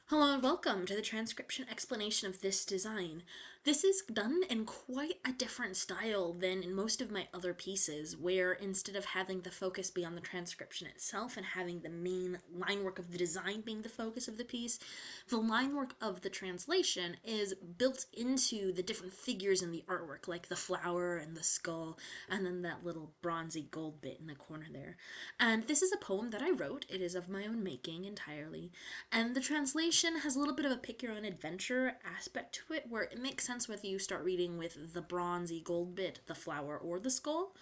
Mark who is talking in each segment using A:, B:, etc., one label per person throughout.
A: Hello and welcome to the transcription explanation of this design. This is done in quite a different style than in most of my other pieces, where instead of having the focus be on the transcription itself and having the main line work of the design being the focus of the piece, the line work of the translation is built into the different figures in the artwork, like the flower and the skull, and then that little bronzy gold bit in the corner there. And this is a poem that I wrote. It is of my own making entirely, and the translation has a little bit of a pick your own adventure aspect to it, where it makes sense whether you start reading with the bronzy gold bit, the flower, or the skull.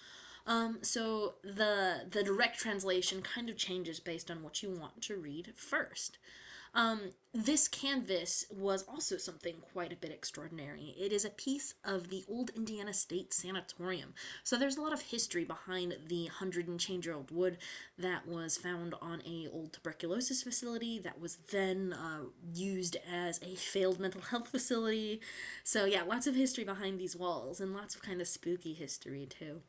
A: So the direct translation kind of changes based on what you want to read first. This canvas was also something quite a bit extraordinary. It is a piece of the old Indiana State Sanatorium. So there's a lot of history behind the 100 and change-year-old wood that was found on a old tuberculosis facility that was then used as a failed mental health facility. So yeah, lots of history behind these walls and lots of kind of spooky history too.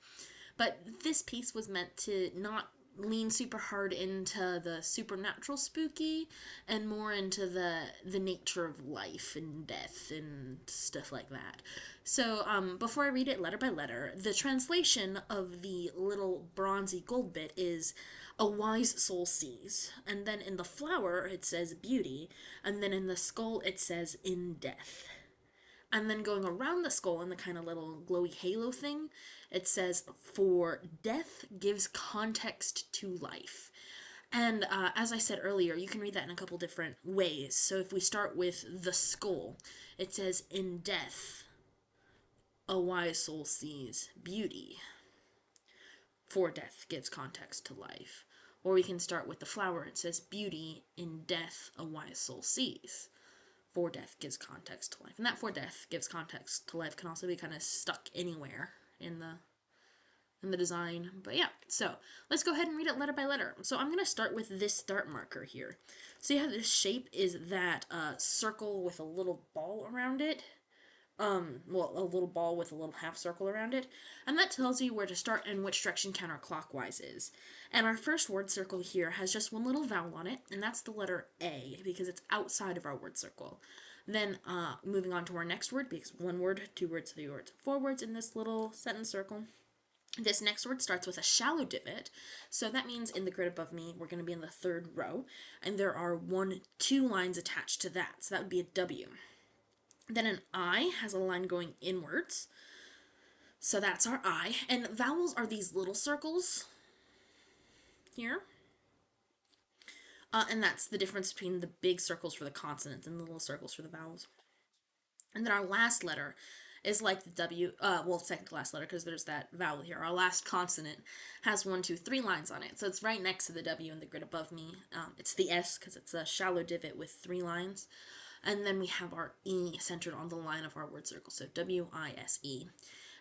A: But this piece was meant to not lean super hard into the supernatural spooky and more into the nature of life and death and stuff like that. So before I read it letter by letter, the translation of the little bronzy gold bit is a wise soul sees, and then in the flower it says beauty, and then in the skull it says in death. And then going around the skull in the kind of little glowy halo thing, it says, for death gives context to life. And as I said earlier, you can read that in a couple different ways. So if we start with the skull, it says, in death, a wise soul sees beauty, for death gives context to life. Or we can start with the flower, it says, beauty, in death, a wise soul sees, for death gives context to life. And that for death gives context to life can also be kind of stuck anywhere in the design. But yeah, so let's go ahead and read it letter by letter. So I'm going to start with this start marker here. So you have this shape is that circle with a little ball around it. Well, a little ball with a little half circle around it, and that tells you where to start and which direction counterclockwise is. And our first word circle here has just one little vowel on it, and that's the letter A, because it's outside of our word circle. Then, moving on to our next word, because one word, two words, three words, four words in this little sentence circle. This next word starts with a shallow divot, so that means in the grid above me, we're going to be in the third row, and there are two lines attached to that, so that would be a W. Then an I has a line going inwards. So that's our I. And vowels are these little circles here. And that's the difference between the big circles for the consonants and the little circles for the vowels. And then our last letter is like the W, well, second to last letter because there's that vowel here. Our last consonant has one, two, three lines on it. So it's right next to the W in the grid above me. It's the S because it's a shallow divot with three lines. And then we have our E centered on the line of our word circle, so W-I-S-E.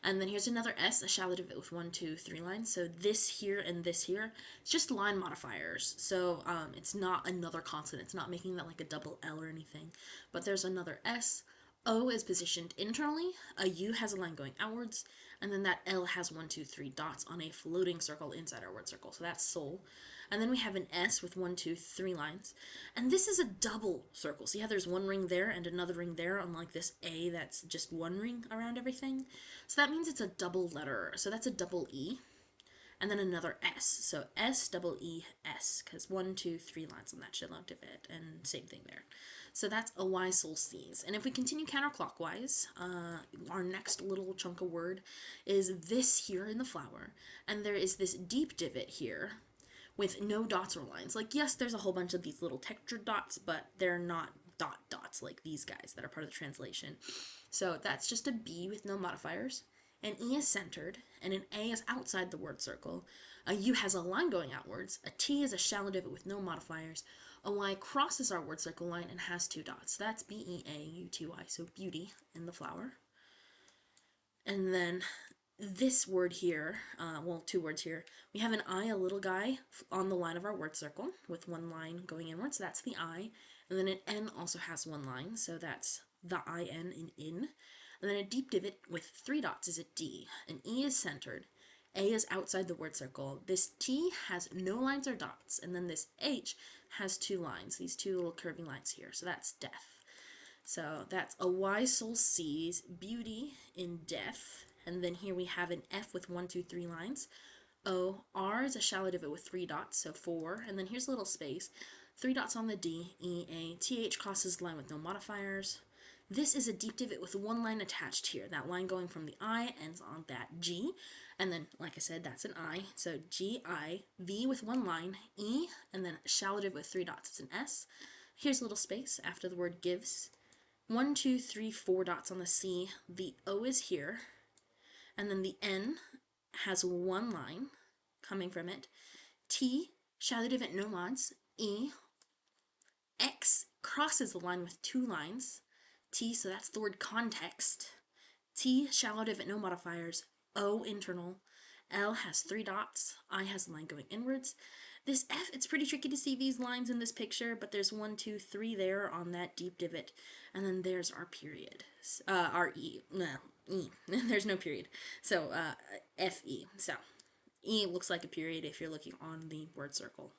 A: And then here's another S, a shallow divot with one, two, three lines. So this here and this here, it's just line modifiers. So it's not another consonant. It's not making that like a double L or anything. But there's another S. O is positioned internally. A U has a line going outwards. And then that L has one, two, three dots on a floating circle inside our word circle. So that's soul. And then we have an S with one, two, three lines. And this is a double circle. See how there's one ring there and another ring there, unlike this A that's just one ring around everything? So that means it's a double letter. So that's a double E. And then another S. So S, double E, S. Because one, two, three lines on that shallow divot. And same thing there. So that's a wise soul sees. And if we continue counterclockwise, our next little chunk of word is this here in the flower. And there is this deep divot here with no dots or lines. Like, yes, there's a whole bunch of these little textured dots, but they're not dots like these guys that are part of the translation. So that's just a B with no modifiers. An E is centered, and an A is outside the word circle. A U has a line going outwards. A T is a shallow divot with no modifiers. A Y crosses our word circle line and has two dots. That's B-E-A-U-T-Y, so beauty in the flower. And then this word here, well, two words here, we have an I, a little guy, on the line of our word circle with one line going inwards, so that's the I. And then an N also has one line, so that's the I-N in. And then a deep divot with three dots is a D. An E is centered. A is outside the word circle. This T has no lines or dots, and then this H has 2 lines, these 2 little curving lines here. So that's death. So that's a wise soul sees beauty in death. And then here we have an F with 1, 2, 3 lines. O, R is a shallow divot with 3 dots, so 4. And then here's a little space. 3 dots on the D, E, A, TH crosses the line with no modifiers. This is a deep divot with 1 line attached here. That line going from the I ends on that G. And then, like I said, that's an I. So G, I, V with 1 line, E, and then a shallow divot with 3 dots. It's an S. Here's a little space after the word gives. 1, 2, 3, 4 dots on the C. The O is here. And then the N has 1 line coming from it. T, shallow divot, no mods. E, X crosses the line with 2 lines. T, so that's the word context. T, shallow divot, no modifiers. O, internal. L has 3 dots. I has a line going inwards. This F, it's pretty tricky to see these lines in this picture, but there's 1, 2, 3 there on that deep divot. And then there's our period. Our E. No, E. There's no period. So, F-E. So, E looks like a period if you're looking on the word circle.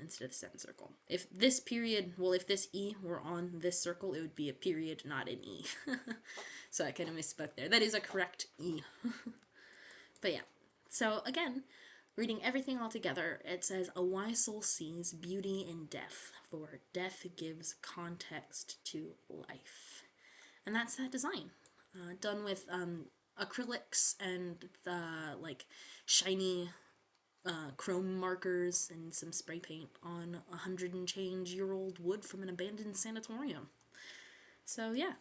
A: Instead of the sentence circle. If this period, well, if this E were on this circle, it would be a period, not an E. So I kind of misspoke there. That is a correct E. But yeah. So again, reading everything all together, it says, a wise soul sees beauty in death, for death gives context to life. And that's that design. Done with acrylics and the, like, shiny chrome markers and some spray paint on 100 and change year old wood from an abandoned sanatorium. So yeah,